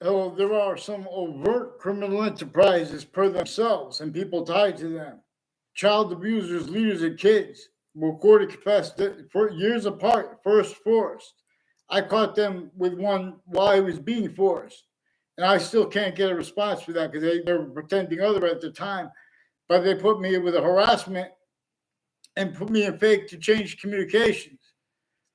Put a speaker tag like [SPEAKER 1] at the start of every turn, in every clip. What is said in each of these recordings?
[SPEAKER 1] there are some overt criminal enterprises per themselves and people tied to them. Child abusers, leaders, and kids were court confessed for years apart, first forced. I caught them with one while I was being forced. And I still can't get a response for that because they were pretending other at the time. But they put me with a harassment and put me in fake to change communications.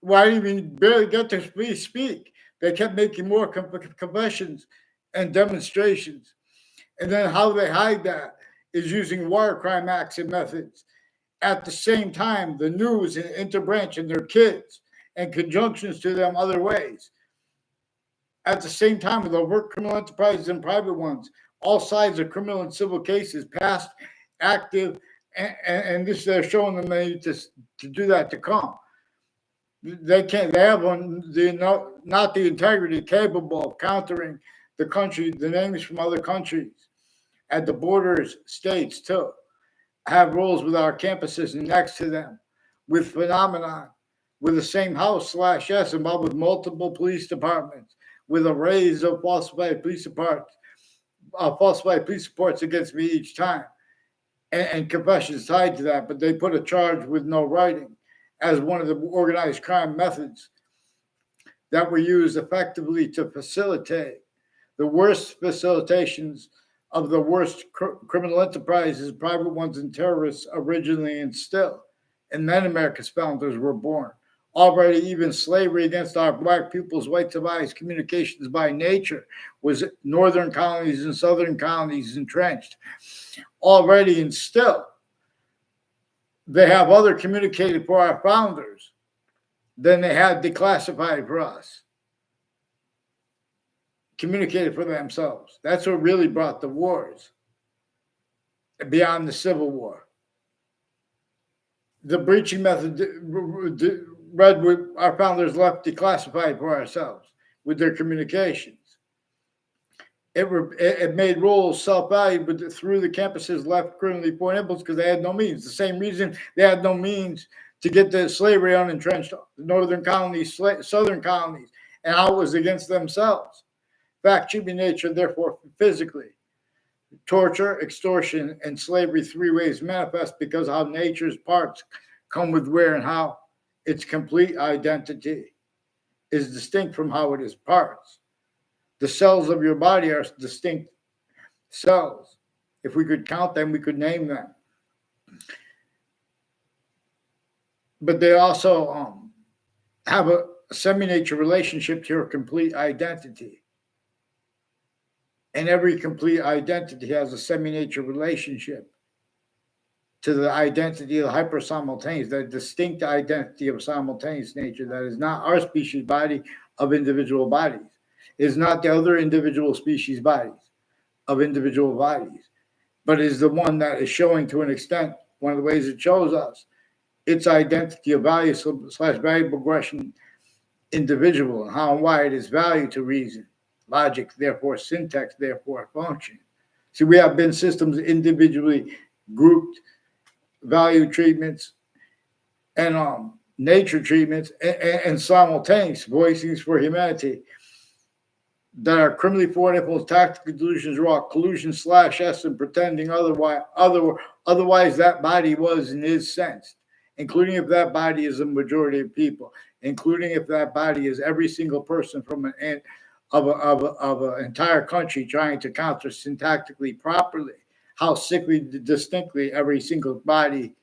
[SPEAKER 1] Well, I didn't even barely get to speak. They kept making more confessions and demonstrations. And then how they hide that is using wire crime acts and methods. At the same time, the news and interbranch and their kids and conjunctions to them other ways. At the same time, with overt criminal enterprises and private ones, all sides of criminal and civil cases, past, active, and this they're showing them they need to do that to come. They can't. They have not the integrity capable of countering the country, the names from other countries at the borders, states too, have roles with our campuses and next to them, with phenomenon, with the same house / yes, involved with multiple police departments, with arrays of falsified police reports against me each time, and confessions tied to that. But they put a charge with no writing as one of the organized crime methods that were used effectively to facilitate the worst facilitations of the worst criminal enterprises, private ones, and terrorists originally and still. And then America's founders were born. Already, even slavery against our black people's white civilized communications by nature was northern colonies and southern colonies entrenched. Already and still, they have other communicated for our founders than they had declassified for us. Communicated for themselves. That's what really brought the wars beyond the Civil War. The breaching method read what our founders left declassified for ourselves with their communications. It made rules self-valued, but through the campuses left criminally foreign impulse because they had no means. The same reason they had no means to get the slavery unentrenched, northern colonies, southern colonies, and how it was against themselves. Fact, human nature, therefore, physically. Torture, extortion, and slavery, three ways manifest because how nature's parts come with where and how its complete identity is distinct from how it is parts. The cells of your body are distinct cells. If we could count them, we could name them. But they also have a semi-nature relationship to your complete identity. And every complete identity has a semi-nature relationship to the identity of the hyper-simultaneous, the distinct identity of simultaneous nature that is not our species body of individual bodies. It is not the other individual species bodies of individual bodies, but is the one that is showing to an extent, one of the ways it shows us, its identity of value / value progression individual and how and why it is value to reason. Logic, therefore syntax, therefore function. See, we have been systems individually grouped, value treatments, and nature treatments, and simultaneous voicings for humanity that are criminally foreign influence, tactical delusions, raw collusion / S, and pretending otherwise that body was and is sensed, including if that body is a majority of people, including if that body is every single person from an entire country trying to counter syntactically properly how sickly distinctly every single body,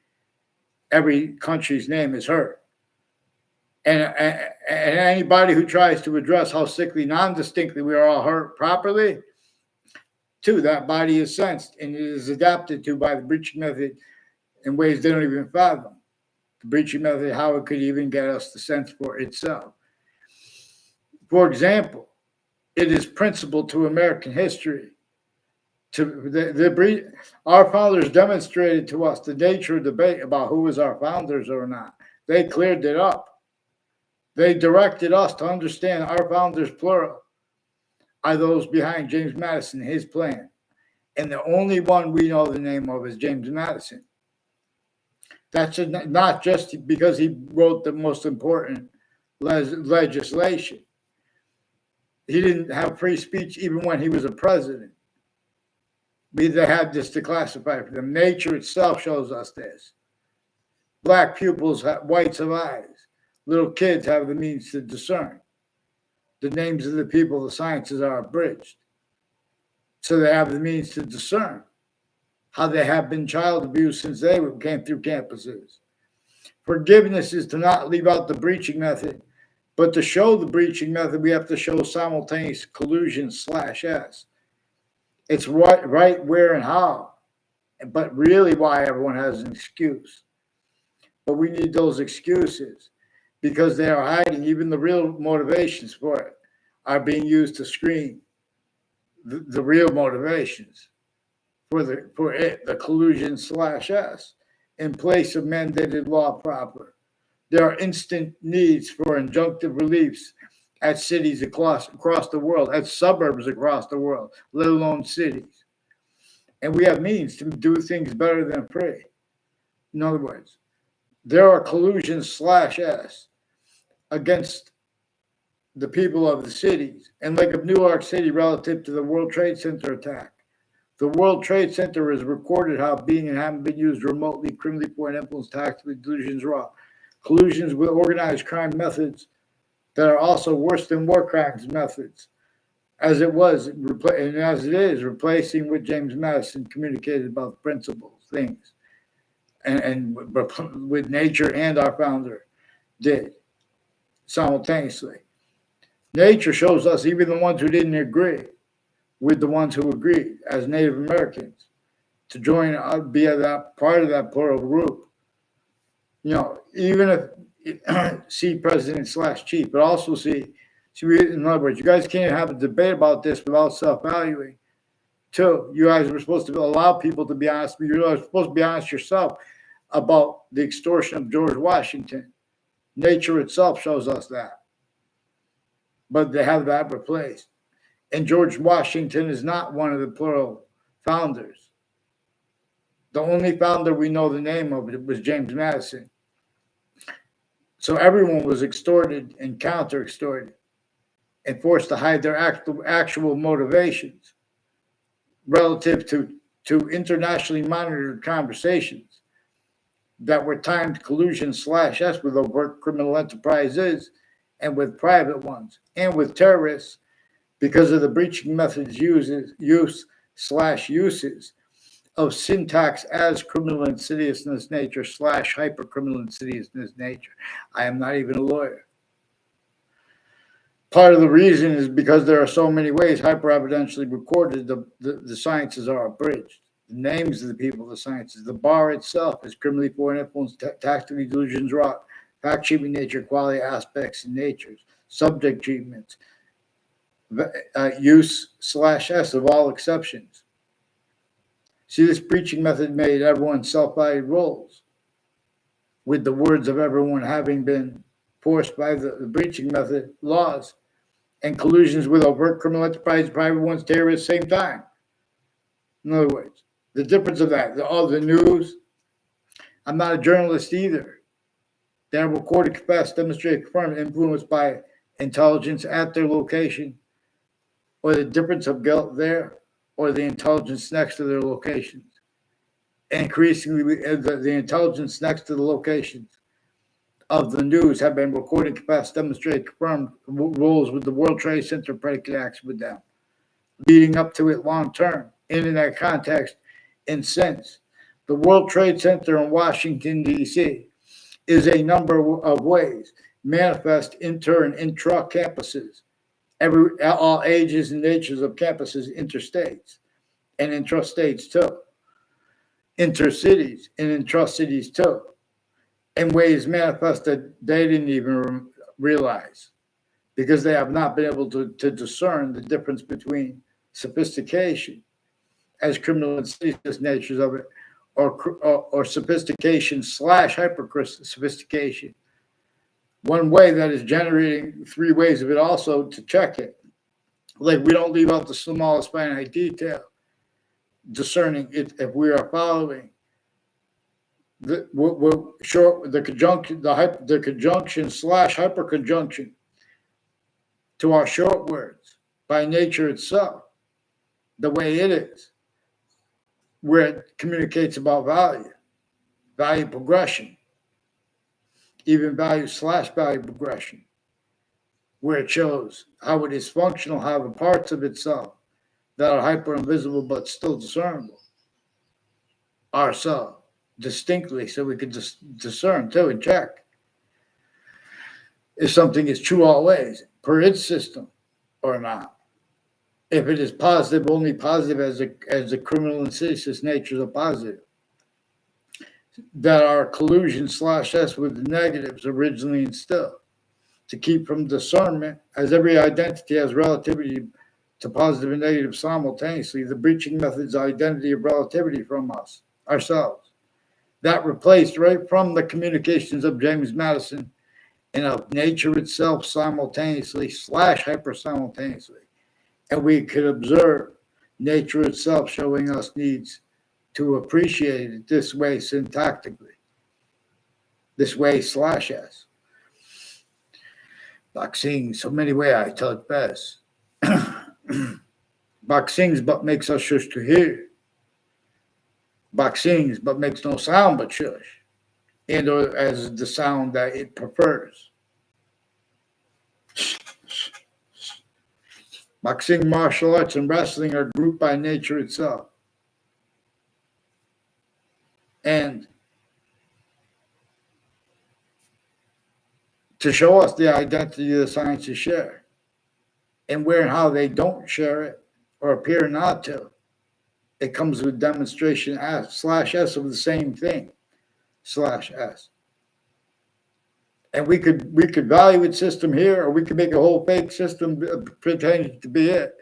[SPEAKER 1] every country's name is heard. And anybody who tries to address how sickly non-distinctly we are all heard properly, too, that body is sensed and it is adapted to by the breaching method in ways they don't even fathom. The breaching method, how it could even get us the sense for itself. For example, it is principal to American history. Our founders demonstrated to us the nature of debate about who was our founders or not. They cleared it up. They directed us to understand our founders, plural, are those behind James Madison, his plan. And the only one we know the name of is James Madison. That's not just because he wrote the most important legislation. He didn't have free speech even when he was a president. They had this to classify for them. Nature itself shows us this. Black pupils have whites of eyes. Little kids have the means to discern. The names of the people, the sciences are abridged. So they have the means to discern how they have been child abused since they came through campuses. Forgiveness is to not leave out the breaching method, but to show the breaching method, we have to show simultaneous collusion /S. It's what, right, where, and how, but really why everyone has an excuse. But we need those excuses because they are hiding. Even the real motivations for it are being used to screen the real motivations for the collusion /S in place of mandated law proper. There are instant needs for injunctive reliefs at cities across the world, at suburbs across the world, let alone cities. And we have means to do things better than free. In other words, there are collusions /S against the people of the cities, and like of New York City relative to the World Trade Center attack. The World Trade Center has recorded how being and having been used remotely, criminally for and influence, tactically, delusions raw. Collusions with organized crime methods that are also worse than war crimes methods, as it was, and as it is, replacing what James Madison communicated about principles, things, and with nature and our founder did simultaneously. Nature shows us even the ones who didn't agree with the ones who agreed as Native Americans to join, be that part of that plural group. You know, even if see president /chief, but also see, in other words, you guys can't have a debate about this without self-valuing. Two, you guys were supposed to allow people to be honest. You're supposed to be honest yourself about the extortion of George Washington. Nature itself shows us that. But they have that replaced. And George Washington is not one of the plural founders. The only founder we know the name of it was James Madison. So everyone was extorted and counter-extorted and forced to hide their actual motivations relative to internationally monitored conversations that were timed collusion /S with overt criminal enterprises and with private ones and with terrorists because of the breaching methods uses of syntax as criminal insidiousness nature /hyper criminal insidiousness nature. I am not even a lawyer. Part of the reason is because there are so many ways hyper evidentially recorded, the sciences are abridged. The names of the people, the sciences, the bar itself is criminally foreign influence, tactically delusions wrought, fact treatment nature, quality aspects and natures, subject treatments, use /S of all exceptions. See, this breaching method made everyone self-valued roles, with the words of everyone having been forced by the breaching method laws and collusions with overt criminal enterprise, private ones, terrorists, same time. In other words, the difference of that, all the news, I'm not a journalist either. They have recorded, confessed, demonstrated, confirmed, influenced by intelligence at their location, or the difference of guilt there, or the intelligence next to their locations. Increasingly, the intelligence next to the locations of the news have been recorded, confessed, demonstrated, confirmed roles with the World Trade Center predicate acts with them, leading up to it long term. In that context, and since the World Trade Center in Washington, D.C. is a number of ways manifest inter and intra campuses, all ages and natures of campuses, interstates and intrastates too, intercities and intra-cities too, in ways manifest that they didn't even realize because they have not been able to discern the difference between sophistication as criminal insidious natures of it, or sophistication /hyper sophistication. One way that is generating three ways of it also to check it. Like we don't leave out the smallest finite detail, discerning it if we are following the conjunction, the conjunction /hyperconjunction to our short words by nature itself, the way it is, where it communicates about value progression, even value/value progression, where it shows how it is functional, how the parts of itself that are hyper invisible but still discernible are so distinctly, so we can discern too and check if something is true always per its system or not. If it is positive, only positive as the criminal insidious natures of positive that are collusion/s with the negatives originally instilled to keep from discernment, as every identity has relativity to positive and negative simultaneously. The breaching method's identity of relativity from us ourselves that replaced right from the communications of James Madison and of nature itself simultaneously/hyper simultaneously. And we could observe nature itself showing us needs to appreciate it this way syntactically, this way/s. Boxing, so many ways I tell it best. Boxing's but makes us shush to hear. Boxing's but makes no sound but shush, and or as the sound that it prefers. Boxing, martial arts, and wrestling are grouped by nature itself. And to show us the identity of the sciences share, and where and how they don't share it or appear not to, it comes with demonstration /s of the same thing/s. And we could value its system here, or we could make a whole fake system pretending to be it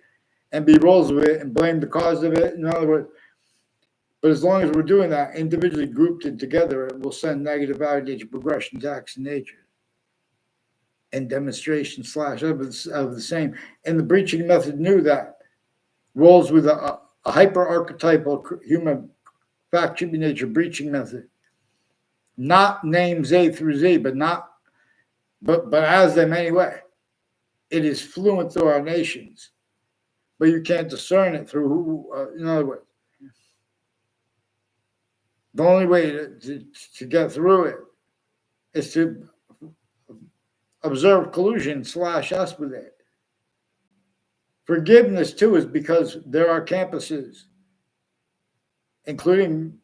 [SPEAKER 1] and be roles with it and blame the cause of it. In other words, but as long as we're doing that, individually grouped it together, it will send negative value nature progressions, acts in nature, and demonstration/of the same. And the breaching method knew that roles with a hyper archetypal human fact should be nature breaching method, not names A through Z, but as them anyway. It is fluent through our nations, but you can't discern it through who. In other words, the only way to get through it is to observe collusion/us with it. Forgiveness, too, is because there are campuses, including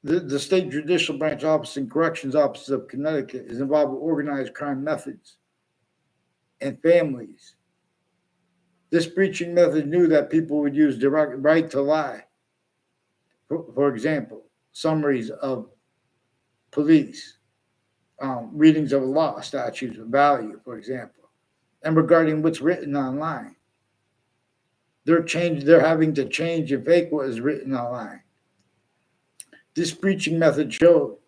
[SPEAKER 1] the state judicial branch office and corrections offices of Connecticut, is involved with organized crime methods and families. This breaching method knew that people would use direct right to lie. For example, summaries of police, readings of law, statutes of value, for example, and regarding what's written online. They're having to change and fake what is written online. This breaching method showed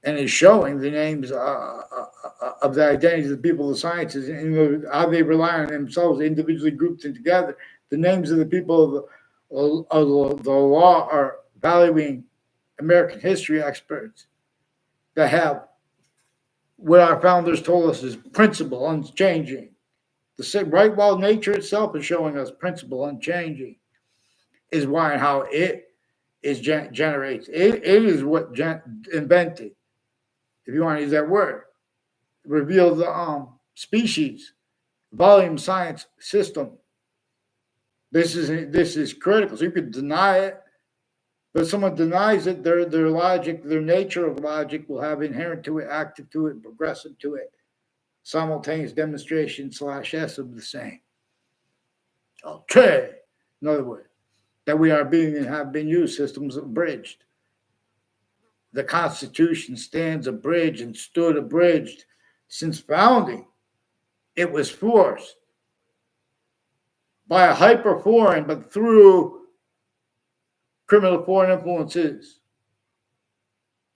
[SPEAKER 1] and is showing the names of the identities of the people of the sciences and how they rely on themselves individually grouped and together. The names of the people of the law are valuing American history experts that have what our founders told us is principle unchanging. Right while nature itself is showing us principle unchanging is why and how it is generates. It is what invented, if you want to use that word, revealed the species volume science system. This is critical. So you could deny it, but if someone denies it, their logic, their nature of logic will have inherent to it, active to it, progressive to it, simultaneous demonstration/s of the same. Okay. In other words, that we are being and have been used systems abridged. The Constitution stands abridged and stood abridged since founding. It was forced by a hyper foreign, but through criminal foreign influences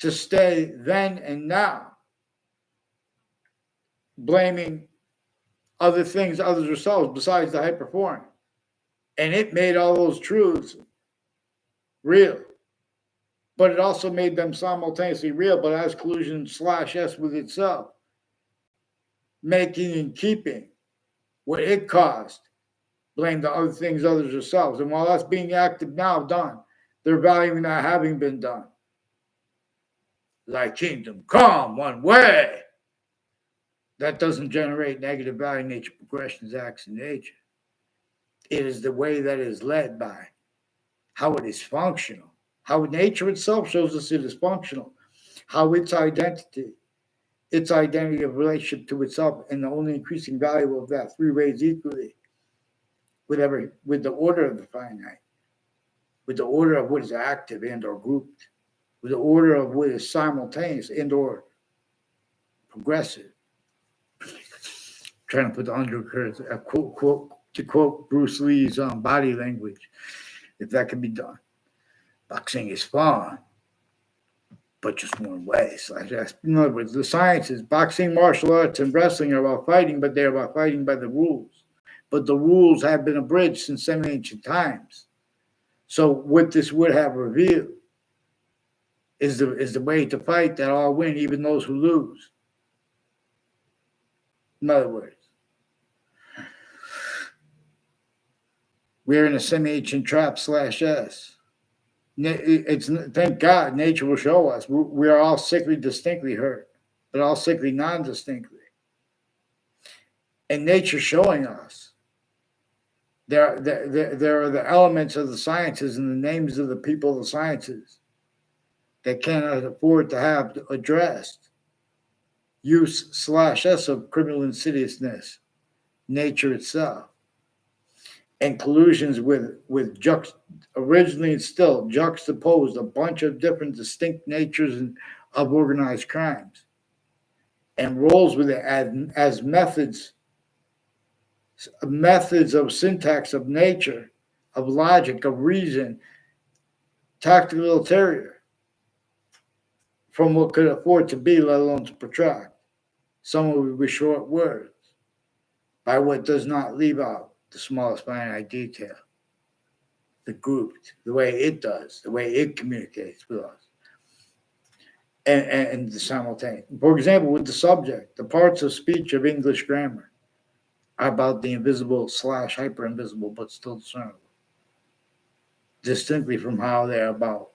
[SPEAKER 1] to stay then and now, blaming other things, others ourselves, besides the hyper foreign. And it made all those truths real. But it also made them simultaneously real, but as collusion/s with itself, making and keeping what it caused, blame the other things others themselves. And while that's being active now done, they're valuing that having been done. Thy kingdom come one way. That doesn't generate negative value nature progressions, acts in nature. It is the way that is led by how it is functional, how nature itself shows us it is functional, how its identity of relationship to itself, and the only increasing value of that three ways equally with the order of the finite, with the order of what is active and or grouped, with the order of what is simultaneous and or progressive. Trying to put the undercurrents, to quote Bruce Lee's body language, if that can be done. Boxing is fun, but just one way. In other words, the sciences, boxing, martial arts, and wrestling are about fighting, but they're about fighting by the rules. But the rules have been abridged since semi-ancient times. So what this would have revealed is the way to fight that all win, even those who lose. In other words, we're in a semi-ancient trap /S. It's thank God nature will show us we are all sickly distinctly hurt, but all sickly non-distinctly. And nature showing us there are the elements of the sciences and the names of the people of the sciences that cannot afford to have addressed use /S of criminal insidiousness, nature itself, and collusions with originally and still juxtaposed a bunch of different distinct natures of organized crimes, and rolls with it as methods of syntax, of nature, of logic, of reason, tactical ulterior, from what could afford to be, let alone to protract. Some with short words, by what does not leave out the smallest finite detail, the grouped, the way it does, the way it communicates with us, and the simultaneous. For example, with the subject, the parts of speech of English grammar are about the invisible / hyper-invisible, but still discernible, distinctly from how they're about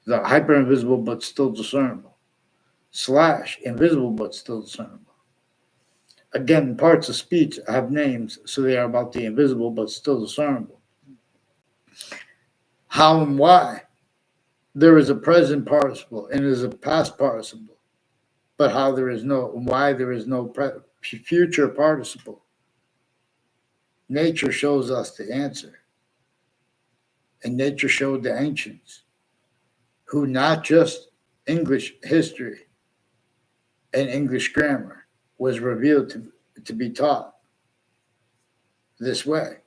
[SPEAKER 1] the hyper-invisible, but still discernible, / invisible, but still discernible. Again, parts of speech have names, so they are about the invisible, but still discernible. How and why? There is a present participle and is a past participle, but why there is no future participle. Nature shows us the answer. And nature showed the ancients, who not just English history and English grammar was revealed to be taught this way,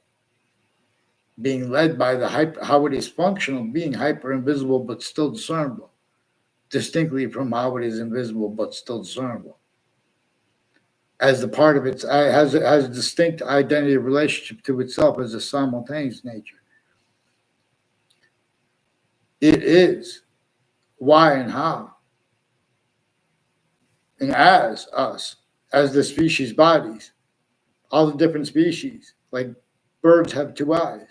[SPEAKER 1] being led by how it is functional, being hyper-invisible but still discernible, distinctly from how it is invisible but still discernible. As the part of its has a distinct identity relationship to itself as a simultaneous nature. It is why and how. And as us, as the species bodies, all the different species, like birds have two eyes.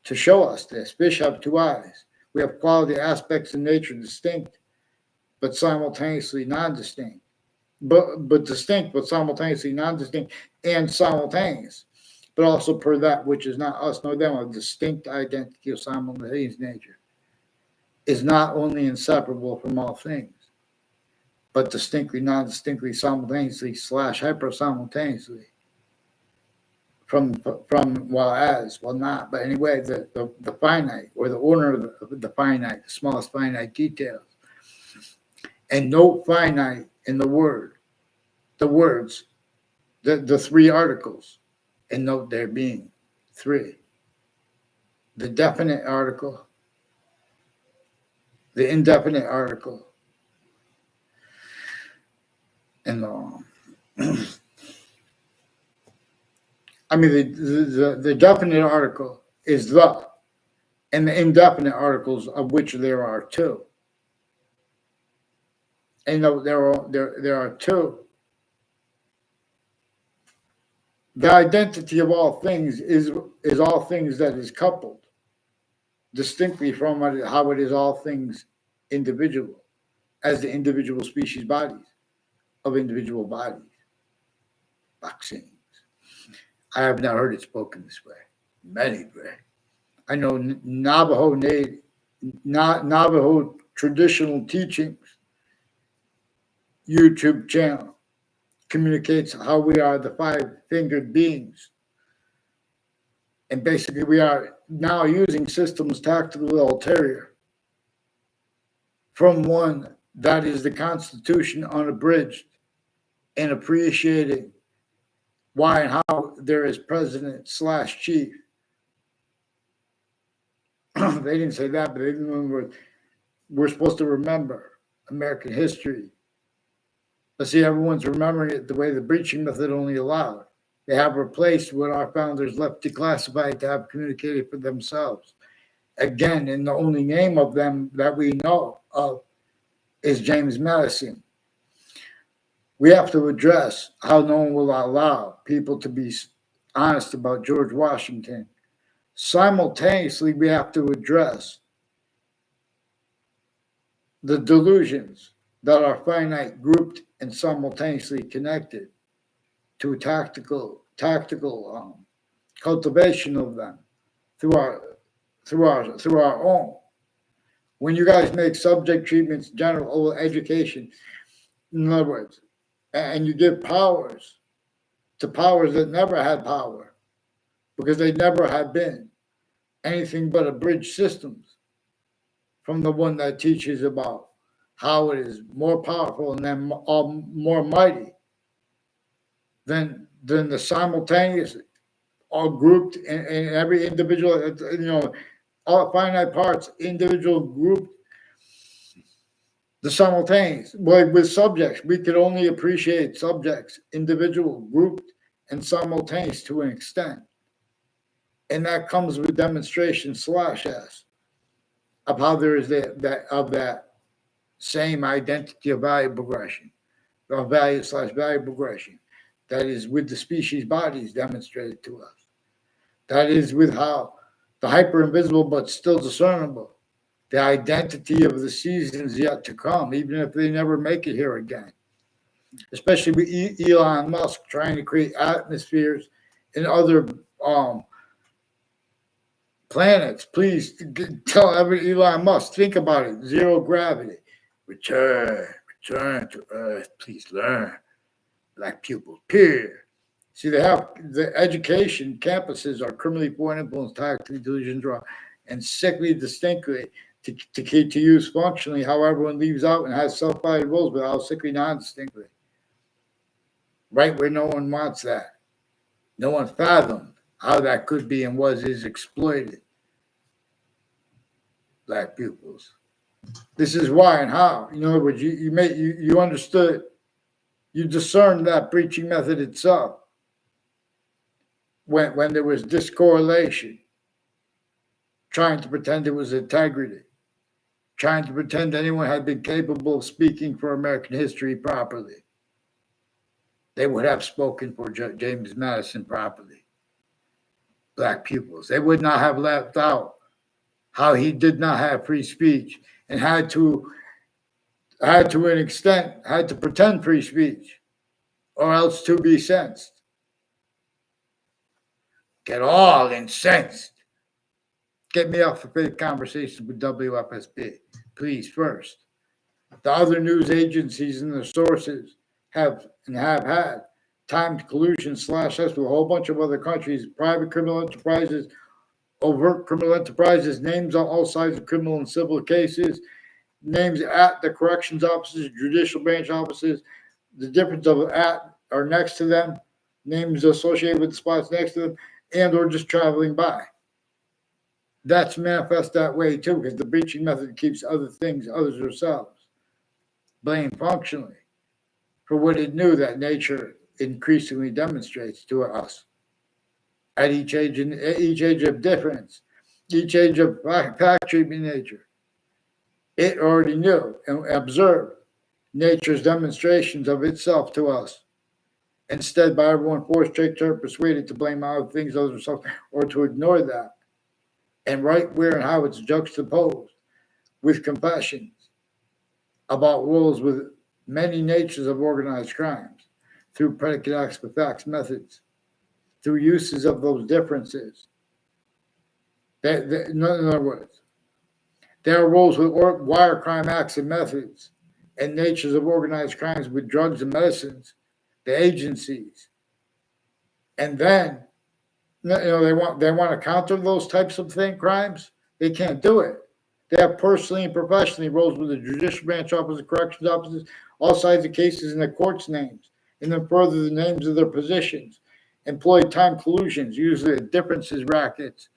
[SPEAKER 1] To show us this, fish have two eyes. We have quality aspects in nature distinct, but simultaneously non-distinct. But distinct, but simultaneously non-distinct and simultaneous. But also per that which is not us nor them, a distinct identity of simultaneous nature is not only inseparable from all things, but distinctly, non-distinctly, simultaneously / hyper-simultaneously from not, but anyway, the finite or the order of the finite, the smallest finite details. And note finite in the words, the three articles, and note there being three. The definite article, the indefinite article, and the definite article is the, and the indefinite articles, of which there are two. And there are two. The identity of all things is all things that is coupled distinctly from how it is all things individual, as the individual species bodies of individual bodies. Vaccines. I have not heard it spoken this way. Many way. I know Navajo traditional teachings YouTube channel communicates how we are the five-fingered beings. And basically we are now using systems tactical ulterior from one that is the Constitution unabridged and appreciating why and how there is president slash chief. They didn't say that, but they remember we're supposed to remember American history. But see, everyone's remembering it the way the breaching method only allowed. They have replaced what our founders left declassified to have communicated for themselves. Again, in the only name of them that we know of is James Madison. We have to address how no one will allow people to be honest about George Washington. Simultaneously, we have to address the delusions that are finite, grouped, and simultaneously connected to tactical cultivation of them through our own. When you guys make subject treatments, general education, in other words, and you give powers to powers that never had power because they never have been anything but abridged systems from the one that teaches about how it is more powerful and then more mighty than the simultaneous, all grouped in every individual, all finite parts, individual group, the simultaneous. Well, with subjects, we could only appreciate subjects, individual, grouped, and simultaneous to an extent. And that comes with demonstration slash S of how there is that same identity of value progression, of value slash value progression, that is with the species bodies demonstrated to us. That is with how the hyper invisible but still discernible, the identity of the seasons yet to come, even if they never make it here again. Especially with Elon Musk trying to create atmospheres in other planets. Please tell every Elon Musk, think about it. Zero gravity. Return to Earth. Please learn. Black pupils, peer. See, they have the education campuses are criminally foreign influence, tactically delusions, and sickly distinctly to use functionally how everyone leaves out and has self-valued roles, but how sickly non-distinctly. Right where no one wants that. No one fathomed how that could be and is exploited. Black pupils. This is why and how. In other words, you understood, you discerned that breaching method itself when there was discorrelation, trying to pretend it was integrity, trying to pretend anyone had been capable of speaking for American history properly. They would have spoken for James Madison properly. Black pupils. They would not have left out how he did not have free speech and had to an extent, had to pretend free speech or else to be censed. Get all incensed. Get me off the fake conversations with WFSB, please, first. The other news agencies and their sources have had timed collusion/S with a whole bunch of other countries, private criminal enterprises, overt criminal enterprises, names on all sides of criminal and civil cases, names at the corrections offices, judicial branch offices, the difference of at or next to them, names associated with the spots next to them, and or just traveling by. That's manifest that way too, because the breaching method keeps others ourselves, blame functionally for what it knew that nature increasingly demonstrates to us at each age of difference, each age of fact treatment nature. It already knew and observed nature's demonstrations of itself to us Instead, by everyone forced, tricked, or persuaded to blame other things, other themselves, or to ignore that. And right where and how it's juxtaposed with confessions about roles with many natures of organized crimes through predicate acts with facts methods, through uses of those differences. In other words, there are roles with wire crime acts and methods and natures of organized crimes with drugs and medicines, the agencies. And then they want to counter those types of crimes. They can't do it. They have personally and professionally roles with the judicial branch officers, corrections officers, all sides of cases in the court's names, and then further the names of their positions. Employee time collusions, usually differences rackets,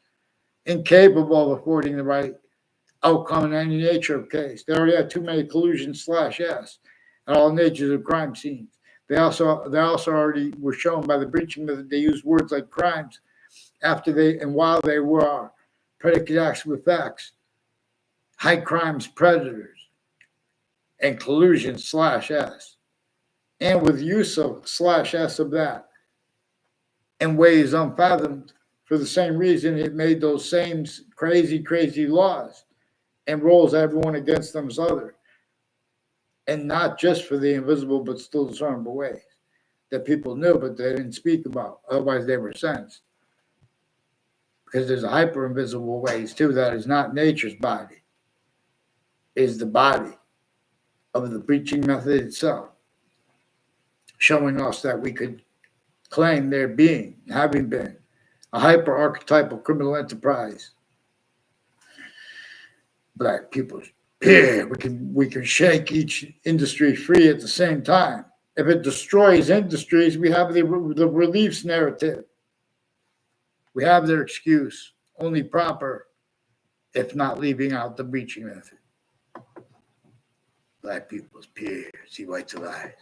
[SPEAKER 1] incapable of affording the right outcome in any nature of case. They already had too many collusions /S at all natures of crime scenes. They also already were shown by the breaching method they used words like crimes after they and while they were predicate acts with facts, high crimes predators, and collusion /S, and with use of /S of that in ways unfathomed. For the same reason, it made those same crazy laws and rolls everyone against themselves, and not just for the invisible but still discernible ways that people knew but they didn't speak about. Otherwise, they were sensed. Because there's a hyper invisible ways too that is not nature's body, is the body of the breaching method itself, showing us that we could claim there being, having been, a hyper archetypal criminal enterprise. Black people, yeah, we can shake each industry free at the same time. If it destroys industries, we have the reliefs narrative. We have their excuse, only proper, if not leaving out the breaching method. Black people's peers, see whites alive.